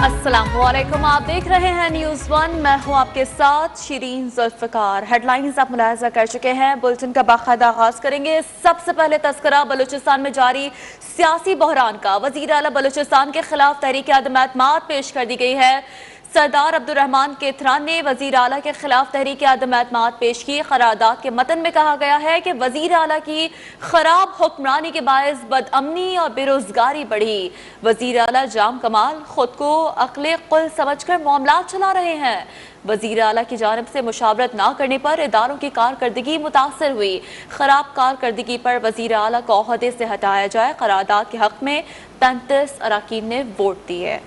अस्सलामुअलैकुम, आप देख रहे हैं न्यूज़ वन। मैं हूं आपके साथ शिरीन जुल्फ़िकार। हेडलाइंस आप मुलाहिज़ा कर चुके हैं। बुलेटिन का बाकायदा आगाज़ करेंगे। सबसे पहले तस्करा बलूचिस्तान में जारी सियासी बहरान का। वज़ीर आला बलूचिस्तान के खिलाफ तहरीक अदम एतमाद पेश कर दी गई है। सरदार अब्दुर्रहमान केथरान ने वज़ीर आला के खिलाफ तहरीक अदम एतमाद पेश की। करारदाद के मतन में कहा गया है कि वज़ीर आला की खराब हुक्मरानी के बायस बदअमनी और बेरोजगारी बढ़ी। वज़ीर आला जाम कमाल खुद को अक्ले कुल समझकर मामलात चला रहे हैं। वज़ीर आला की जानिब से मुशावरत न करने पर इदारों की कारकर्दगी मुतासर हुई। खराब कारकर्दगी पर वज़ीर आला को ओहदे से हटाया जाए। करारदाद के हक में 35 अरकान ने वोट दिए।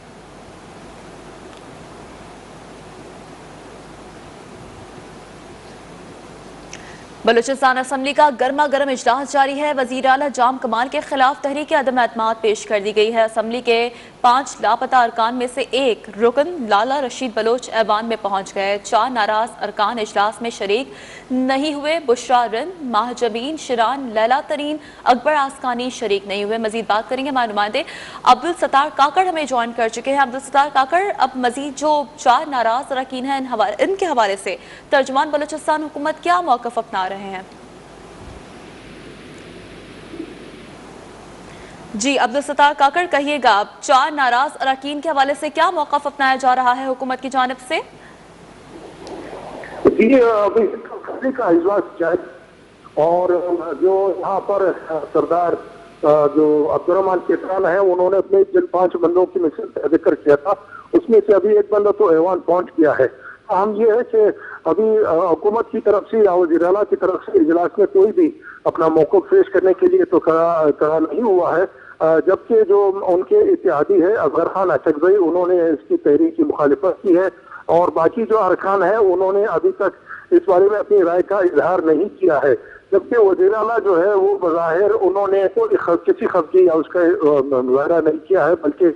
बलूचिस्तान असम्बली का गर्मा गर्म इजलास जारी है। वज़ीर आला जाम कमाल के खिलाफ तहरीक अदम एतमाद पेश कर दी गई है। असम्बली के 5 लापता अरकान में से एक रुकन लाला रशीद बलोच ऐवान में पहुंच गए। 4 नाराज अरकान इजलास में शरीक नहीं हुए। बुशरा रिन, माहजबीन शिरान, लैला तरीन, अकबर आसकानी शरीक नहीं हुए। मजीद बात करेंगे हमारे नुमाइंदे अब्दुल सत्तार काकड़ हमें ज्वाइन कर चुके हैं। अब्दुल सत्तार काकड़, अब मजीद जो 4 नाराज अरकान हैं इनके हवाले से तर्जुमान बलूचिस्तान हुकूमत क्या मौक़िफ़ अपना रहे हैं? जी अब्दुल सत्तार काकड़, कहिएगा, अब 4 नाराज अरकान के हवाले से क्या मौक़िफ़ अपनाया जा रहा है हुकूमत की जानिब से? जी अभी का इजलास जारी और जो यहाँ पर सरदार जो अब्दुर्रहमान केथरान है उन्होंने अपने जिन 5 बंदों की मिशन का जिक्र किया था उसमें से अभी एक बंदा तो ऐवान पहुंच गया है। हम ये है कि अभी हुकूमत की तरफ से या वज़ीर आला की तरफ से इजलास में कोई भी अपना मौक़िफ़ पेश करने के लिए तो खड़ा नहीं हुआ है, जबकि जो उनके इत्तेहादी है अजहर खान अचकज़ई उन्होंने इसकी तहरीक की मुखालिफत की है और बाकी जो अरकान है उन्होंने अभी तक इस बारे में अपनी राय का इजहार नहीं किया है। जबकि वज़ीर आला जो है वो बज़ाहिर उन्होंने किसी खफगी या उसका मुजाहरा नहीं किया है, बल्कि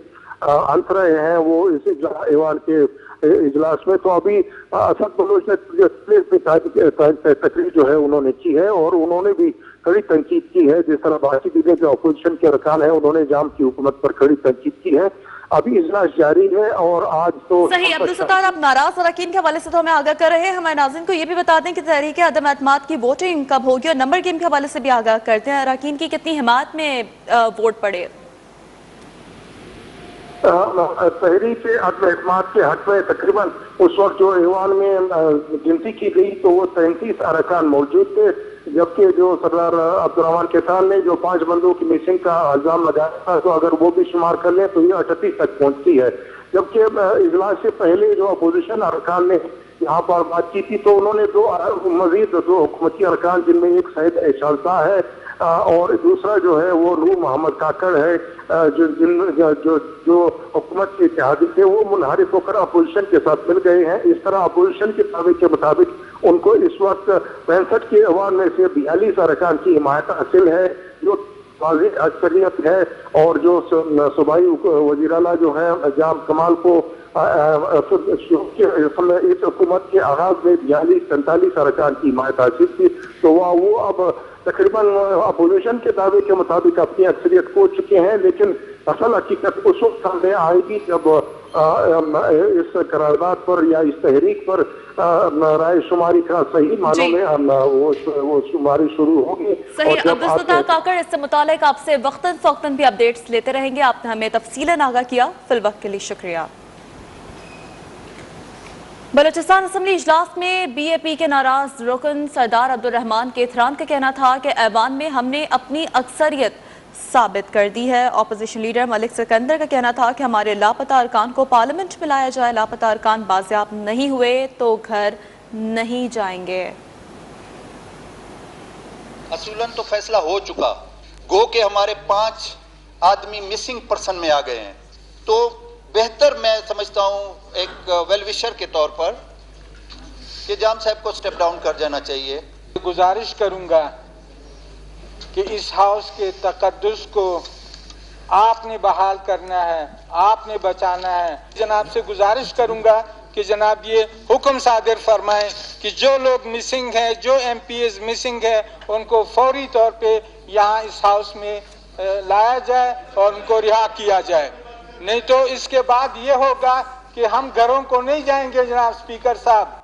हंस रहे हैं वो इस ऐवान के इजलास में। तो अभी असद बलोच ने तकरीर जो है उन्होंने की है और उन्होंने भी कड़ी तनकीद की है। जिस तरह बाकी दीगर जो अपोजिशन के अरकान है उन्होंने जाम की हुकूमत पर कड़ी तनकीद की है। अभी इजलास जारी है और आज तो सही। अब्दुल सत्तार, आप नाराज अरकान के हवाले से तो हमें आगाह कर रहे हैं। हमारे नाज़रीन को ये भी बता दें कि तहरीक अदम एतमाद की वोटिंग कब होगी और नंबर गेम के हवाले से भी आगाह करते हैं। अरकान की कितनी हिमायत में वोट पड़े? तहरीक अदम एतमाद के हक में तकरीबन उस वक्त जो ऐवान में गिनती की गई तो वो 33 अरकान मौजूद थे, जबकि जो सरदार अब्दुर्रहमान केथरान ने जो 5 बंदों की मिसिंग का इल्जाम लगाया था तो अगर वो भी शुमार कर लें तो ये 38 तक पहुंचती है। जबकि इजलास से पहले जो अपोजिशन अरकान ने यहाँ पर बात की थी तो उन्होंने मजीद 2 हुकूमती अरकान जिनमें एक सैयद एहसान शाह है और दूसरा जो है वो नूर मोहम्मद काकड़ है, जो हुकूमत के इत्तेहादी थे वो मुनहरिफ होकर अपोजिशन के साथ मिल गए हैं। इस तरह अपोजिशन के दावे के मुताबिक उनको इस वक्त 65 के अवान में से 42 अरकान की हिमायत हासिल है, जो वाज़ेह अक्सरियत है। और जो सूबाई वज़ीर आला जो है जाम कमाल को इस हुकूमत के आगाज में 42-43 अरकान की हिमायत हासिल थी, तो वो अब तकरीबन अपोजिशन के दावे के मुताबिक अपनी अक्सरियत खो चुके हैं। लेकिन असल हकीकत उस वक्त सामने आएगी जब इस करारदाद पर या इस तहरीक पर राय शुमारी का सही मानों में वो शुमारी शुरू होगी। सही। अब्दुल सत्तार काकड़, इससे मुतालिक आपसे वक्तन फ़ौक्तन भी अपडेट्स लेते रहेंगे। आपने हमें तफसीलन आगाह किया, फिल वक्त के लिए शुक्रिया। बलूचिस्तान असम्बली इजलास में बीएपी के नाराज रुकन सरदार अब्दुर्रहमान केथरान का कहना था कि ऐवान में हमने अपनी अक्सरियत साबित कर दी है। ऑपोजिशन लीडर मलिक सिकंदर का कहना था कि हमारे लापता अरकान को पार्लियामेंट में लाया जाए। लापता अरकान बाजियाब नहीं हुए तो घर नहीं जाएंगे। असूलन तो फैसला हो चुका, गो के हमारे 5 आदमी मिसिंग पर्सन में आ गए हैं, तो बेहतर मैं समझता हूं एक वेल विशर के तौर पर कि जाम साहब को स्टेप डाउन कर जाना चाहिए। गुजारिश करूंगा कि इस हाउस के तकद्दुस को आपने बहाल करना है, आपने बचाना है। जनाब से गुजारिश करूंगा कि जनाब ये हुक्म सादिर फरमाएं कि जो लोग मिसिंग हैं, जो एमपीएस मिसिंग है, उनको फौरी तौर पे यहाँ इस हाउस में लाया जाए और उनको रिहा किया जाए। नहीं तो इसके बाद ये होगा कि हम घरों को नहीं जाएंगे जनाब स्पीकर साहब।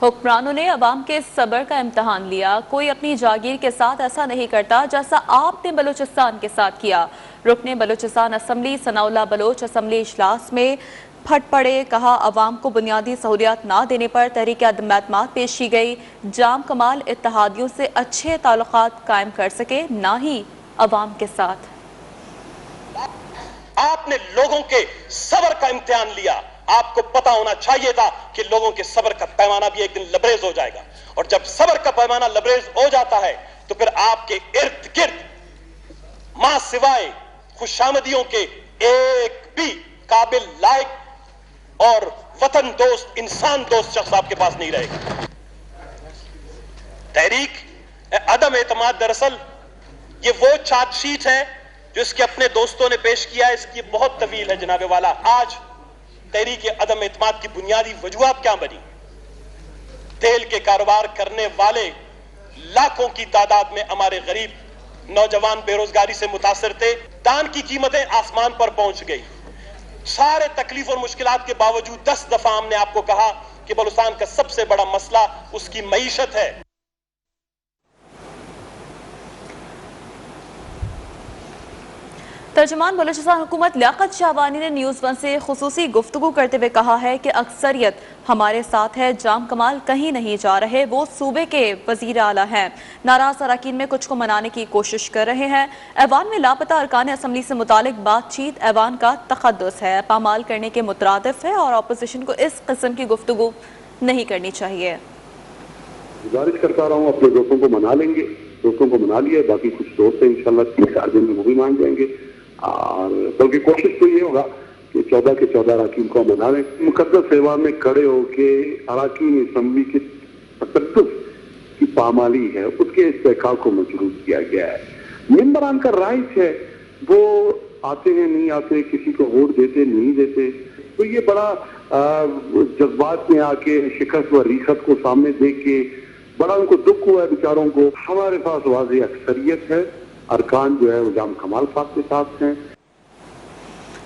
हुक्मरानों ने अवाम के सब्र का इम्तहान लिया। कोई अपनी जागीर के साथ ऐसा नहीं करता जैसा आपने बलूचिस्तान के साथ किया। रुकने बलूचिस्तान असम्बली सनाउल्लाह बलोच असम्बली इजलास में फट पड़े। कहा अवाम को बुनियादी सहूलियात ना देने पर तहरीक अदम एतमाद पेश की गई। जाम कमाल इत्तेहादियों से अच्छे ताल्लुकात कायम कर सके, ना ही अवाम के साथ। आपने लोगों के सब्र का इम्तिहान लिया। आपको पता होना चाहिए था कि लोगों के सब्र का पैमाना भी एक दिन लबरेज हो जाएगा, और जब सब्र का पैमाना लबरेज हो जाता है तो फिर आपके इर्द गिर्द मां सिवाय खुशामदियों के एक भी काबिल, लायक और वतन दोस्त, इंसान दोस्त शख्स आपके पास नहीं रहेगा। तहरीक अदम एतमाद दरअसल ये वो चार्जशीट है जो इसके अपने दोस्तों ने पेश किया है। इसकी बहुत तवील है जनाबे वाला। आज तहरीक अदम एतमाद की बुनियादी वजूहात क्या बनी? तेल के कारोबार करने वाले लाखों की तादाद में हमारे गरीब नौजवान बेरोजगारी से मुतासर थे। दान की कीमतें आसमान पर पहुंच गई। सारे तकलीफ और मुश्किलात के बावजूद 10 दफा हमने आपको कहा कि बलूचिस्तान का सबसे बड़ा मसला उसकी मईशत है। तर्जुमान बलूचिस्तान हुकूमत लियाकत शाहबानी ने न्यूज़ 1 से खुसूसी गुफ्तगू करते हुए कहा है कि अक्सरियत हमारे साथ है, जाम कमाल कहीं नहीं जा रहे, वो सूबे के वजीर आला हैं। नाराज अरकान में कुछ को मनाने की कोशिश कर रहे हैं। ऐवान में लापता अरकान असम्बली से मुतालिक बातचीत ऐवान का तखद्दुस है, पामाल करने के मुतरादिफ है और अपोजिशन को इस किस्म की गुफ्तगू नहीं करनी चाहिए। गुजारिश करता रहा हूँ, अपने दोस्तों को मना लेंगे, दोस्तों को मना लिया, बाकी कुछ दोस्त हैं इंशाल्लाह 3-4 दिन में वो भी मान जाएंगे। और बल्कि कोशिश तो ये होगा कि 14 के 14 अरकान को मना लें। मुकद्दस सेवा में खड़े होके अरकान असम्बली के तकद्दुस की पामाली है, उसके इस्तेहकाक को मजबूर किया गया है। मेंबरान का राइट है, वो आते हैं नहीं आते, किसी को वोट देते नहीं देते, तो ये बड़ा जज्बात में आके शिकस्त व रिखत को सामने देख के बड़ा उनको दुख हुआ है बेचारों को। हमारे पास वाज़ेह अक्सरियत है, अरकान जो है वो जाम कमाल साहब के साथ हैं।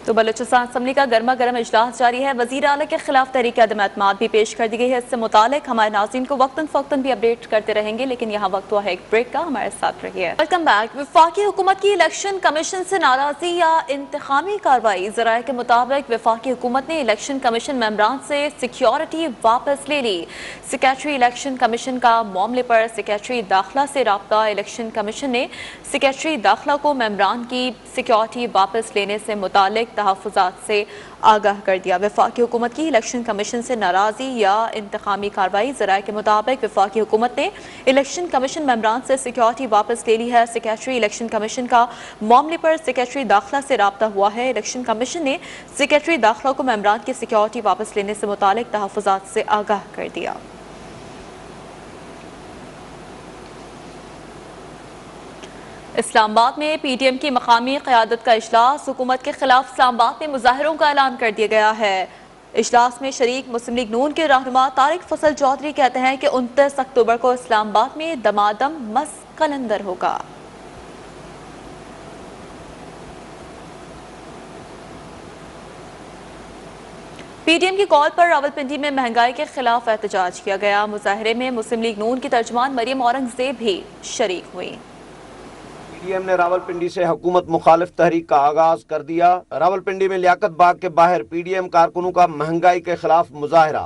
तो बलूचिस्तान असम्बली का गर्मा गर्म इजलास जारी है। वजीर आला के खिलाफ तहरीक अदम एतमाद भी पेश कर दी गई है। इससे मुतालिक हमारे नाज़रीन को वक्तन फ़क्तन भी अपडेट करते रहेंगे, लेकिन यहाँ वक्त हुआ है एक ब्रेक का। हमारे साथ रहिए। Welcome back. वफाकी हुकूमत की इलेक्शन कमीशन से नाराजगी या इंतखामी कार्रवाई। ज़राए के मुताबिक वफाकी हुकूमत ने इलेक्शन कमीशन मेंबरान से सिक्योरिटी वापस ले ली। सेक्रेटरी इलेक्शन कमीशन का मामले पर सेक्रेटरी दाखिला से राब्ता। इलेक्शन कमीशन ने सेक्रेटरी दाखिला को मेंबरान की सिक्योरिटी वापस लेने से मुतालिक तहफ़्फ़ुज़ात से आगाह कर दिया। वफाकी हुकूमत की इलेक्शन कमीशन से नाराज़गी या इंतकामी कार्रवाई। ज़राए के मुताबिक वफाकी हुकूमत ने इलेक्शन कमीशन मेंबरान से सिक्योरिटी वापस ले ली है। सेक्रेटरी इलेक्शन कमीशन का मामले पर सेक्रेटरी दाखिला से राब्ता हुआ है। इलेक्शन कमीशन ने सेक्रेटरी दाखिला को मेंबरान की सिक्योरिटी वापस लेने से मुतालिक तहफ़्फ़ुज़ात से आगाह कर दिया। इस्लामाबाद में पीटीएम की मकामी क़यादत का इजलास। हुकूमत के खिलाफ इस्लामाबाद में मुजाहरों का ऐलान कर दिया गया है। इजलास में शरीक मुस्लिम लीग नून के रहनुमा तारिक फसल चौधरी कहते हैं कि 29 अक्टूबर को इस्लामाबाद में दमादम मस्त कलंदर होगा। पीटीएम की कॉल पर रावलपिंडी में महंगाई के खिलाफ एहतजाज किया गया। मुजाहरे में मुस्लिम लीग नून की तर्जुमान मरियम औरंगजेब भी शरीक हुई। पीटीएम ने रावलपिंडी से हुकूमत मुखालिफ तहरीक का आगाज कर दिया। रावलपिंडी में लियाकत बाग के बाहर पीडीएम कारकुनों का महंगाई के खिलाफ मुजाहरा।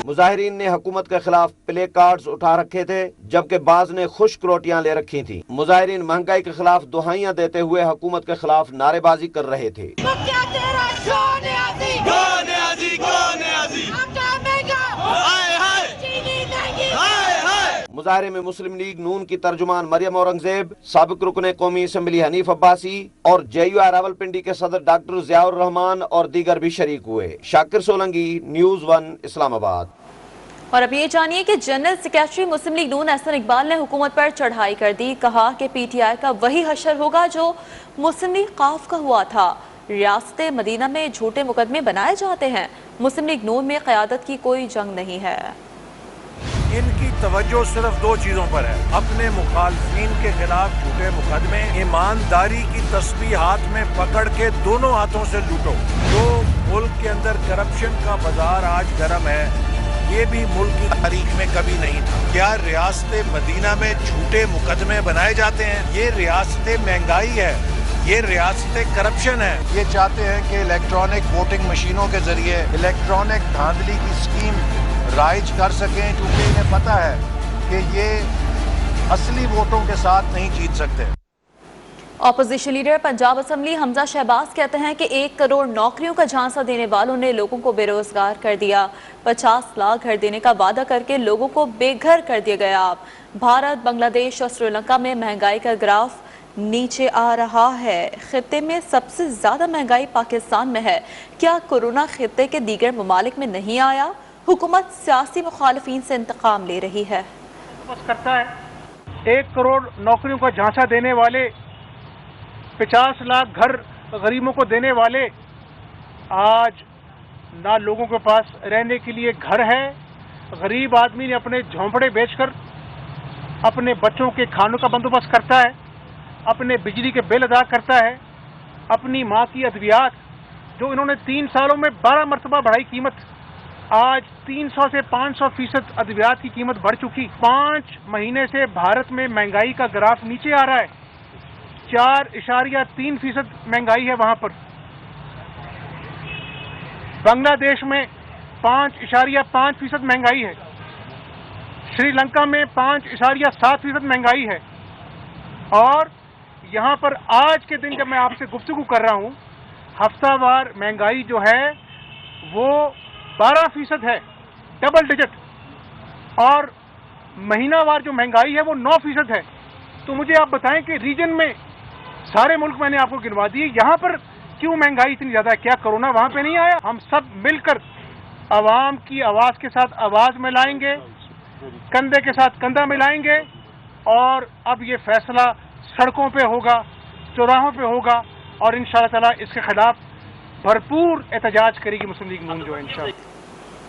मुजाहिरीन ने हुकूमत के खिलाफ प्ले कार्ड्स उठा रखे थे, जबकि बाज ने खुश्क रोटियां ले रखी थी। मुजाहिरीन महंगाई के खिलाफ दुहाइयां देते हुए हुकूमत के खिलाफ नारेबाजी कर रहे थे। मुजाहरे में मुस्लिम लीग नून की तर्जुमान मरियम औरंगजेब, साबिक रुकने कौमी असम्बली हनीफ अब्बासी और जेयूआई रावलपिंडी के सदर डॉक्टर ज़ियाउर रहमान और दीगर भी शरीक हुए। शाकिर सोलंगी, न्यूज़ 1 इस्लामाबाद। और अब ये जानिए कि जनरल सेक्रेटरी मुस्लिम लीग नून एहसन इकबाल ने हुकूमत पर चढ़ाई कर दी। कहा कि पीटीआई का वही हशर होगा जो मुस्लिम लीग काफ का हुआ था। रियासत मदीना में झूठे मुकदमे बनाए जाते हैं। मुस्लिम लीग नून में क़यादत की कोई जंग नहीं है। इनकी तवज्जो सिर्फ दो चीजों पर है, अपने मुखालफिन के खिलाफ झूठे मुकदमे, ईमानदारी की तस्बीह हाथ में पकड़ के दोनों हाथों से लूटो। जो मुल्क के अंदर करप्शन का बाजार आज गर्म है, ये भी मुल्क की तारीख में कभी नहीं था। क्या रियासत मदीना में झूठे मुकदमे बनाए जाते हैं? ये रियासत महंगाई है, ये रियासत करप्शन है। ये चाहते हैं कि इलेक्ट्रॉनिक वोटिंग मशीनों के जरिए इलेक्ट्रॉनिक धांधली की स्कीम राइज कर सकें, क्योंकि इन्हें पता है कि ये असली वोटों के साथ नहीं जीत सकते। Opposition leader Punjab assembly Hamza Shahbaz कहते हैं कि 1 करोड़ नौकरियों का झांसा देने वालों ने लोगों को बेरोजगार कर दिया। 50 लाख घर देने का वादा करके लोगों को बेघर कर दिया गया। भारत, बांग्लादेश और श्रीलंका में महंगाई का ग्राफ नीचे आ रहा है। खित्ते में सबसे ज्यादा महंगाई पाकिस्तान में है। क्या कोरोना खित्ते के दीगर ममालिक में नहीं आया? हुकूमत सियासी मुखालिफिन से इंतकाम ले रही है। करता है 1 करोड़ नौकरियों का झांसा देने वाले, 50 लाख घर गरीबों को देने वाले, आज ना लोगों के पास रहने के लिए घर है। गरीब आदमी ने अपने झोंपड़े बेचकर अपने बच्चों के खानों का बंदोबस्त करता है, अपने बिजली के बिल अदा करता है, अपनी माँ की अद्वियात जो इन्होंने 3 सालों में 12 मरतबा बढ़ाई कीमत, आज 300 से 500% अद्वियात की कीमत बढ़ चुकी। 5 महीने से भारत में महंगाई का ग्राफ नीचे आ रहा है। 4.3% महंगाई है वहां पर। बांग्लादेश में 5.5% महंगाई है। श्रीलंका में 5.7% महंगाई है। और यहां पर आज के दिन जब मैं आपसे गुफ्तगू कर रहा हूं, हफ्तावार महंगाई जो है वो 12% है, डबल डिजिट, और महीनावार जो महंगाई है वो 9% है। तो मुझे आप बताएं कि रीजन में सारे मुल्क मैंने आपको गिनवा दिए, यहाँ पर क्यों महंगाई इतनी ज्यादा है? क्या कोरोना वहां पे नहीं आया? हम सब मिलकर आवाम की आवाज के साथ आवाज मिलाएंगे, कंधे के साथ कंधा मिलाएंगे, और अब ये फैसला सड़कों पे होगा, चौराहों पे होगा, और इंशाअल्लाह ताला इसके खिलाफ भरपूर एहतजाज करेगी मुस्लिम लीग नून जो है इंशाअल्लाह।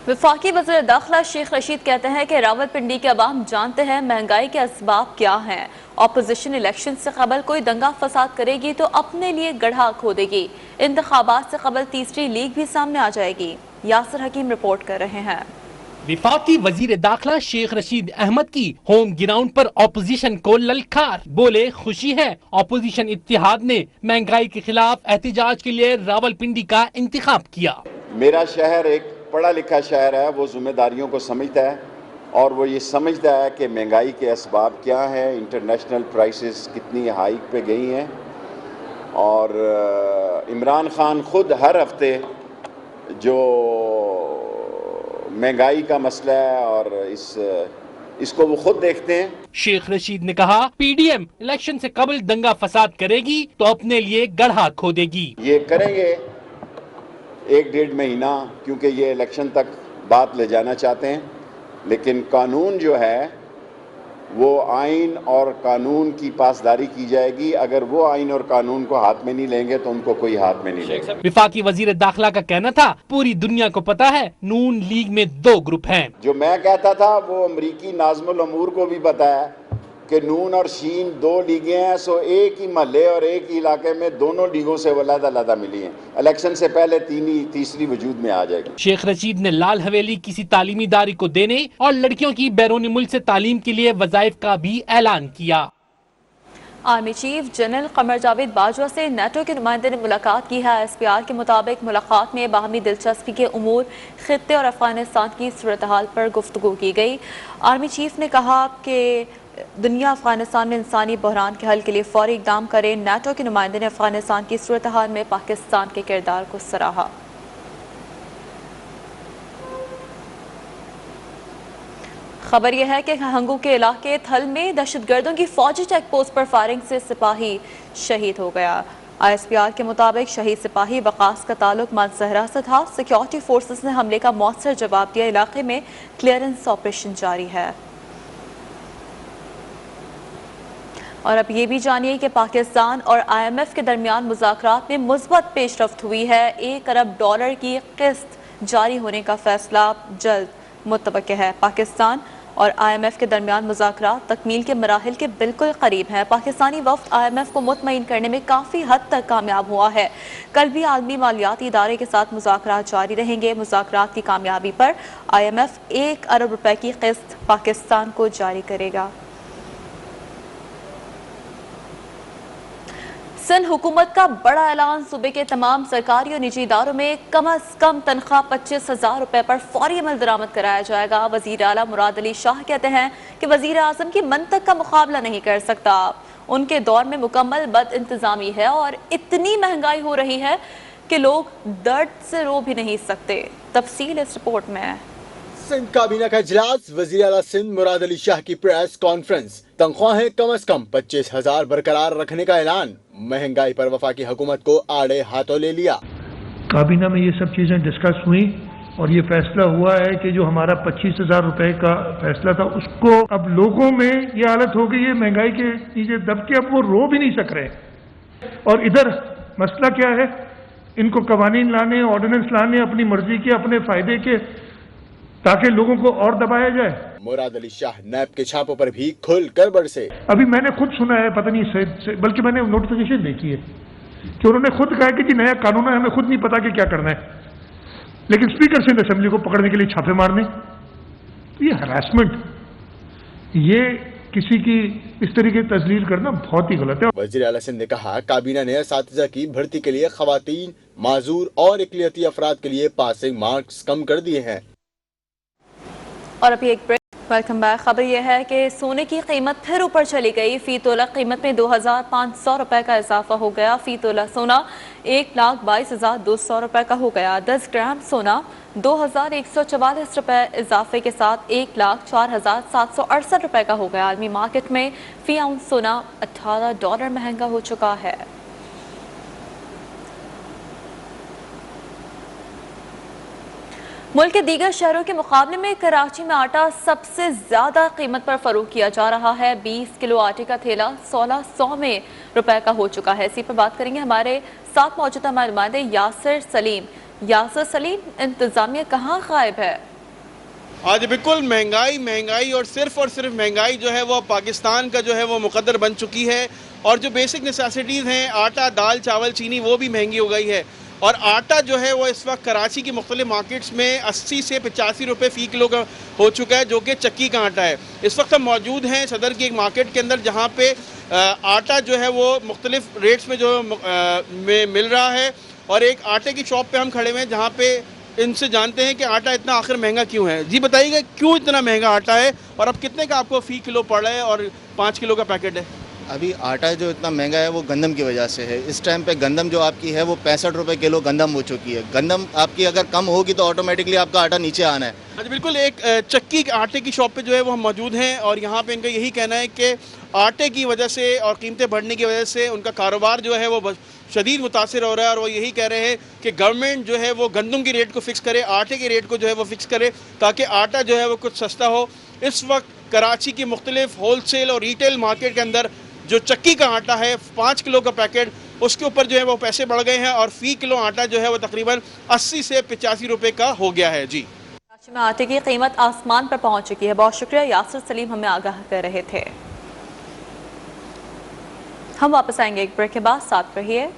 वफाकी वज़ीर दाखिला शेख रशीद कहते हैं कि रावलपिंडी के अवाम जानते हैं महंगाई के असबाब क्या हैं। ऑपोजिशन इलेक्शन से कबल कोई दंगा फसाद करेगी तो अपने लिए गड्ढा खोदेगी। इंतखाबात से कबल तीसरी लीग भी सामने आ जाएगी। यासिर हकीम रिपोर्ट कर रहे हैं। विफाकी वजीर दाखिला शेख रशीद अहमद की होम ग्राउंड पर ऑपोजिशन को ललकार, बोले खुशी है ऑपोजिशन इत्तेहाद ने महंगाई के खिलाफ एहतजाज के लिए रावलपिंडी का इंतखाब किया। मेरा शहर एक पढ़ा लिखा शहर है, वो जिम्मेदारियों को समझता है और वो ये समझता है कि महंगाई के असबाब क्या हैं, इंटरनेशनल प्राइसेस कितनी हाइक पे गई हैं। और इमरान खान खुद हर हफ्ते जो महंगाई का मसला है और इसको वो खुद देखते हैं। शेख रशीद ने कहा पीडीएम इलेक्शन से कबल दंगा फसाद करेगी तो अपने लिए गड्ढा खोदेगी। ये करेंगे 1-1.5 महीना, क्योंकि ये इलेक्शन तक बात ले जाना चाहते हैं, लेकिन कानून जो है वो आइन और कानून की पासदारी की जाएगी। अगर वो आइन और कानून को हाथ में नहीं लेंगे तो उनको कोई हाथ में नहीं लेगा। विफाकी वजीर दाखिला का कहना था पूरी दुनिया को पता है नून लीग में 2 ग्रुप हैं। जो मैं कहता था वो अमरीकी नाज़मुल अमूर को भी पता है कि नून और शीन 2 लीगें हैं, सो एक ही महल्ले और एक ही इलाके में दोनों लीगों से अलग-अलग मिली हैं। इलेक्शन से पहले तीसरी वजूद में आ जाएगी। शेख रशीद ने लाल हवेली किसी तालीमी इदारे को देने और लड़कियों की बैरूनी मुल्क से तालीम के लिए वज़ाइफ का भी ऐलान किया। Army chief general Qamar Javed Bajwa से नेटो के नुमाइंदे ने मुलाकात की है। SPR के मुताबिक मुलाकात में बाहमी दिलचस्पी के उमूर, खित्ते और अफगानिस्तान की सूरत हाल पर गुफ्तगू की गई। आर्मी चीफ ने कहा कि दुनिया अफगानिस्तान में इंसानी बहरान के हल के लिए फौरी इकदाम करे। नेटो के नुमाइंदे ने अफगानिस्तान की सूरत हाल में पाकिस्तान के किरदार को सराहा। खबर यह है कि हंगू के इलाके थल में दहशतगर्दों की फौजी चेक पोस्ट पर फायरिंग से सिपाही शहीद हो गया। ISPR के मुताबिक शहीद सिपाही वकास का ताल्लुक मानसहरा से था। सिक्योरिटी फोर्सेस ने हमले का मौसर जवाब दिया। इलाके में क्लियरेंस ऑपरेशन जारी है। और अब ये भी जानिए कि पाकिस्तान और IMF के दरमियान मुज़ाकरात में मुस्बत पेशरफ्त हुई है। $1 अरब की किस्त जारी होने का फैसला जल्द मुतवक्किल है। पाकिस्तान और IMF के दरमियान मुज़ाकरात तकमील के मराहिल के बिल्कुल करीब हैं। पाकिस्तानी वफ्द IMF को मुतमईन करने में काफ़ी हद तक कामयाब हुआ है। कल भी आलमी मालियाती इदारे के साथ मुज़ाकरात जारी रहेंगे। मुज़ाकरात की कामयाबी पर IMF 1 अरब रुपए की किस्त पाकिस्तान को जारी करेगा। सिंध हुकूमत का बड़ा ऐलान, सूबे के तमाम सरकारी और निजी इदारों में कम अज कम तनख्वाह 25,000 रुपए पर फौरी अमल दरामद कराया जाएगा। वजीर आला मुराद अली शाह कहते हैं कि वजीर आजम की मंतक का मुकाबला नहीं कर सकता। उनके दौर में मुकम्मल बद इंतजामी है और इतनी महंगाई हो रही है कि लोग दर्द से रो भी नहीं सकते। तफसील इस रिपोर्ट में है। सिंध काबीना का इजलास, वजीर आला सिंध मुराद अली शाह की प्रेस कॉन्फ्रेंस, तनख्वाहें कम अज कम 25,000 बरकरार रखने का ऐलान, महंगाई पर वफाकी हुकूमत को आड़े हाथों ले लिया। काबीना में ये सब चीजें डिस्कस हुई और ये फैसला हुआ है कि जो हमारा 25,000 रुपए का फैसला था उसको अब लोगों में ये हालत हो गई है महंगाई के नीचे दब के अब वो रो भी नहीं सक रहे। और इधर मसला क्या है, इनको कवानीन लाने, ऑर्डिनेंस लाने अपनी मर्जी के, अपने फायदे के, ताकि लोगों को और दबाया जाए। मुराद अली शाह नैब के छापों पर भी खुल कर बरसे। अभी मैंने खुद सुना है, पता नहीं बल्कि मैंने नोटिफिकेशन देखी है कि उन्होंने खुद कहा कि जी नया कानून है, हमें खुद नहीं पता कि क्या करना है, लेकिन स्पीकर सिंध असेंबली को पकड़ने के लिए छापे मारने। तो ये हरासमेंट, ये किसी की इस तरीके तजलील करना बहुत ही गलत है। वजीर आला सिंध ने कहा, काबीना ने असातिज़ा की भर्ती के लिए खवातीन, माजूर और इकलियती अफराद के लिए पासिंग मार्क्स कम कर दिए हैं। और अभी एक ब्रेक। Welcome back. खबर यह है कि सोने की कीमत फिर ऊपर चली गई। फी तोला कीमत में 2,500 रुपए का इजाफा हो गया। फी तोला सोना 1,22,200 रुपए का हो गया। 10 ग्राम सोना 2,144 रुपए इजाफे के साथ 1,04,768 रुपए का हो गया। आलमी मार्केट में फी आउंस सोना $18 महंगा हो चुका है। मुल्क के दीगर शहरों के मुकाबले में कराची में आटा सबसे ज्यादा कीमत पर फरोख्त किया जा रहा है। 20 किलो आटे का थैला 1,600 रुपए का हो चुका है। इसी पर बात करेंगे हमारे साथ मौजूदा नुमाइंदे यासिर सलीम। यासिर सलीम, इंतजामिया कहाँ गायब है? आज बिल्कुल महंगाई और सिर्फ महंगाई जो है वो पाकिस्तान का जो है वो मुकद्दर बन चुकी है। और जो बेसिक नेसेसिटीज़ हैं, आटा, दाल, चावल, चीनी, वो भी महंगी हो गई है। और आटा जो है वो इस वक्त कराची की मुख्तलिफ मार्केट्स में 80 से 85 रुपये फ़ी किलो का हो चुका है, जो कि चक्की का आटा है। इस वक्त हम मौजूद हैं सदर की एक मार्केट के अंदर, जहाँ पे आटा जो है वो मुख्तलिफ रेट्स में जो में मिल रहा है। और एक आटे की शॉप पे हम खड़े हुए हैं, जहाँ पे इनसे जानते हैं कि आटा इतना आखिर महंगा क्यों है। जी बताइएगा, क्यों इतना महंगा आटा है और अब कितने का आपको फ़ी किलो पड़ रहा है और 5 किलो का पैकेट है? अभी आटा जो इतना महंगा है वो गंदम की वजह से है। इस टाइम पे गंदम जो आपकी है वो 65 रुपये किलो गंदम हो चुकी है। गंदम आपकी अगर कम होगी तो ऑटोमेटिकली आपका आटा नीचे आना है। अच्छा, बिल्कुल। एक चक्की आटे की शॉप पे जो है वो हम मौजूद हैं और यहाँ पे इनका यही कहना है कि आटे की वजह से और कीमतें बढ़ने की वजह से उनका कारोबार जो है वो शदीद मुतासिर हो रहा है। और वो यही कह रहे हैं कि गवर्नमेंट जो है वो गंदम की रेट को फिक्स करे, आटे के रेट को जो है वो फिक्स करे, ताकि आटा जो है वो कुछ सस्ता हो। इस वक्त कराची की मुख्तलिफ होलसेल और रिटेल मार्केट के अंदर जो चक्की का आटा है 5 किलो का पैकेट, उसके ऊपर जो है वो पैसे बढ़ गए हैं और फ़ी किलो आटा जो है वो तकरीबन 80 से 85 रुपये का हो गया है। जी, कराची में आटे की कीमत आसमान पर पहुंच चुकी है। बहुत शुक्रिया यासिर सलीम, हमें आगाह कर रहे थे। हम वापस आएंगे एक ब्रेक के बाद, साथ रहिए।